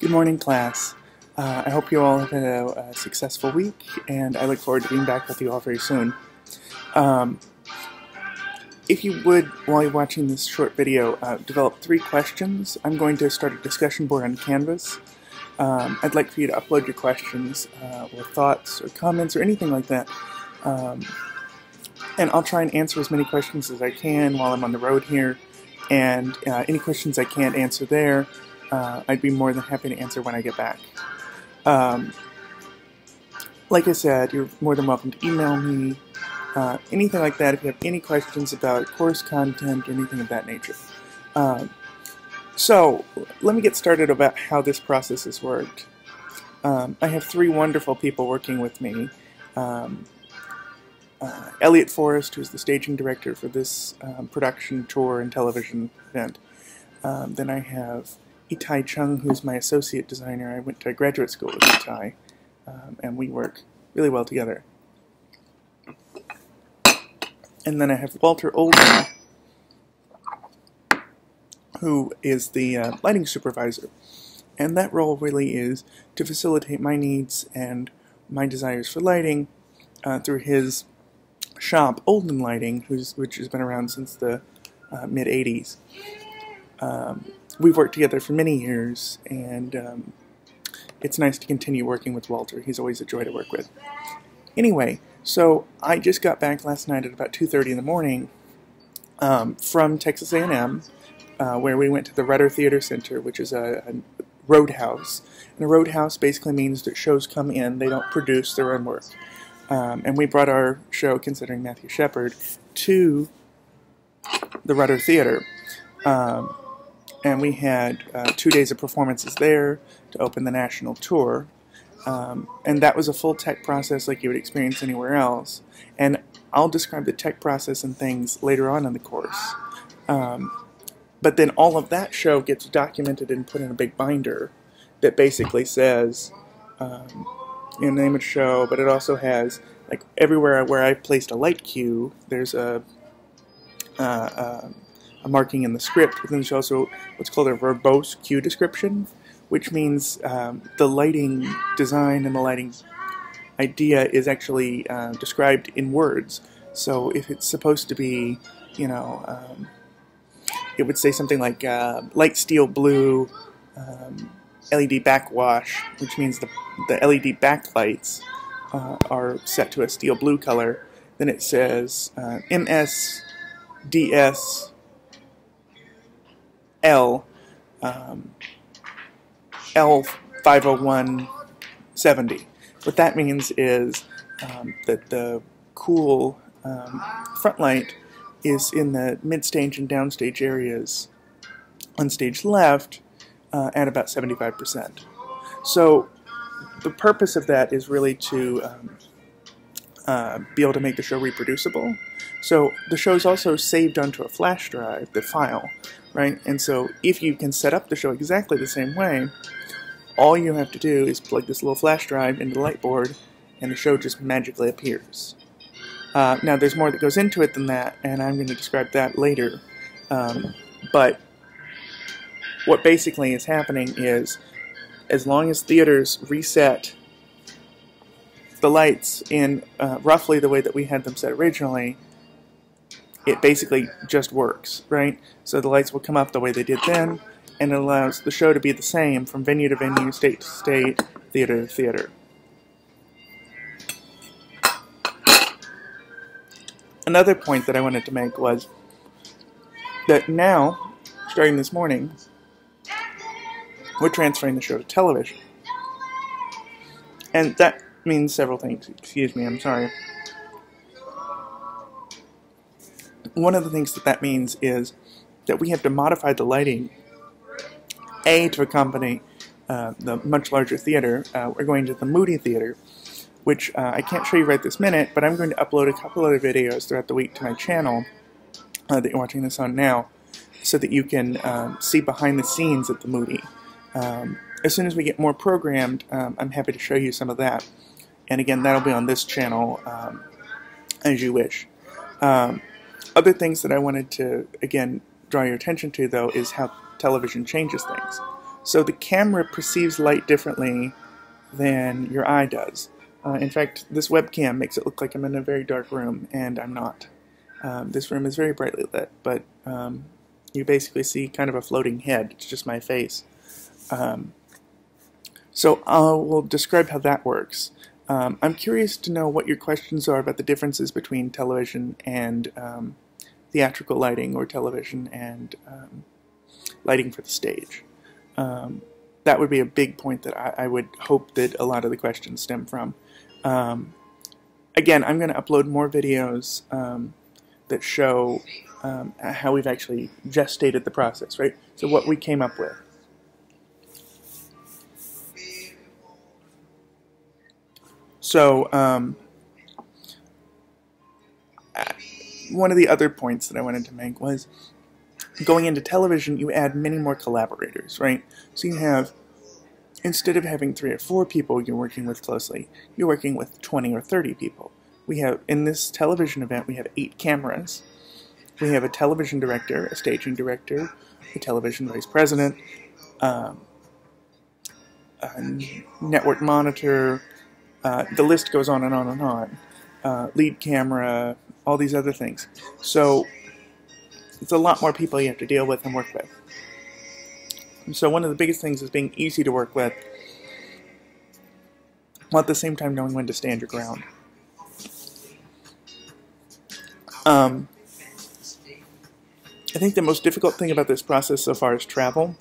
Good morning, class. I hope you all have had a successful week, and I look forward to being back with you all very soon. If you would, while you're watching this short video, develop 3 questions. I'm going to start a discussion board on Canvas. I'd like for you to upload your questions, or thoughts, or comments, or anything like that. And I'll try and answer as many questions as I can while I'm on the road here, and any questions I can't answer there, I'd be more than happy to answer when I get back. Like I said, you're more than welcome to email me, anything like that if you have any questions about course content or anything of that nature. So, let me get started about how this process has worked. I have 3 wonderful people working with me. Elliot Forrest, who's the staging director for this production tour and television event. Then I have Itai Chung, who's my associate designer. I went to graduate school with Itai, and we work really well together. And then I have Walter Olden, who is the lighting supervisor. And that role really is to facilitate my needs and my desires for lighting through his shop, Olden Lighting, which has been around since the mid-'80s. We've worked together for many years, and it's nice to continue working with Walter. He's always a joy to work with. Anyway, so I just got back last night at about 2:30 in the morning from Texas A&M, where we went to the Rudder Theater Center, which is a roadhouse. And a roadhouse basically means that shows come in, they don't produce their own work. And we brought our show, Considering Matthew Shepard, to the Rudder Theater. And we had 2 days of performances there to open the national tour. And that was a full tech process like you would experience anywhere else. And I'll describe the tech process and things later on in the course. But then all of that show gets documented and put in a big binder that basically says the name of the show, but it also has, like, everywhere where I placed a light cue, there's a marking in the script, but then there's also what's called a verbose cue description, which means the lighting design and the lighting idea is actually described in words. So if it's supposed to be, you know, it would say something like light steel blue, LED backwash, which means the LED backlights are set to a steel blue color. Then it says MSDS L L50170. What that means is that the cool front light is in the mid-stage and downstage areas on stage left at about 75%. So the purpose of that is really to be able to make the show reproducible. So the show is also saved onto a flash drive, the file, right? And so if you can set up the show exactly the same way, all you have to do is plug this little flash drive into the light board, and the show just magically appears. Now there's more that goes into it than that, and I'm going to describe that later. But what basically is happening is, as long as theaters reset the lights in roughly the way that we had them set originally, it basically just works, right? So the lights will come up the way they did then, and it allows the show to be the same from venue to venue, state to state, theater to theater. Another point that I wanted to make was that now, starting this morning, we're transferring the show to television. And that means several things. Excuse me, I'm sorry. One of the things that means is that we have to modify the lighting, A, to accompany the much larger theater. We're going to the Moody Theater, which I can't show you right this minute, but I'm going to upload a couple other videos throughout the week to my channel that you're watching this on now, so that you can see behind the scenes at the Moody. As soon as we get more programmed, I'm happy to show you some of that. And again, that'll be on this channel as you wish. Other things that I wanted to, again, draw your attention to, though, is how television changes things. So the camera perceives light differently than your eye does. In fact, this webcam makes it look like I'm in a very dark room, and I'm not. This room is very brightly lit, but you basically see kind of a floating head. It's just my face. So I will describe how that works. I'm curious to know what your questions are about the differences between television and theatrical lighting, or television and lighting for the stage. That would be a big point that I would hope that a lot of the questions stem from. Again, I'm going to upload more videos that show how we've actually gestated the process, right? So what we came up with. So one of the other points that I wanted to make was, going into television, you add many more collaborators, right? So you have, instead of having 3 or 4 people you're working with closely, you're working with 20 or 30 people. We have, in this television event, we have 8 cameras. We have a television director, a staging director, a television vice president, a network monitor, the list goes on and on and on. Lead camera, all these other things. So it's a lot more people you have to deal with and work with. So one of the biggest things is being easy to work with, while at the same time knowing when to stand your ground. I think the most difficult thing about this process so far is travel.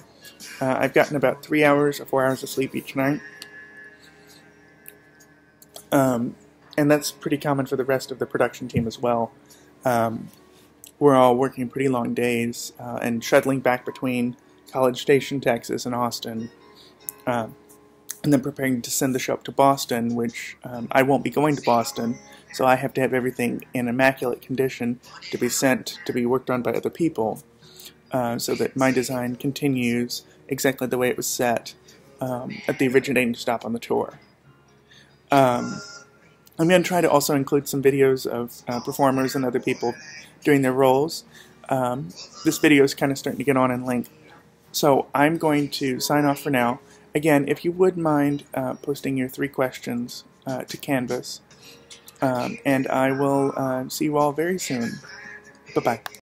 I've gotten about 3 hours or 4 hours of sleep each night. And that's pretty common for the rest of the production team as well. We're all working pretty long days and shuttling back between College Station, Texas, and Austin, and then preparing to send the show up to Boston, which I won't be going to Boston, so I have to have everything in immaculate condition to be sent to be worked on by other people, so that my design continues exactly the way it was set at the originating stop on the tour. I'm going to try to also include some videos of performers and other people doing their roles. This video is kind of starting to get on in length, so I'm going to sign off for now. Again, if you would mind posting your 3 questions to Canvas, and I will see you all very soon. Bye-bye.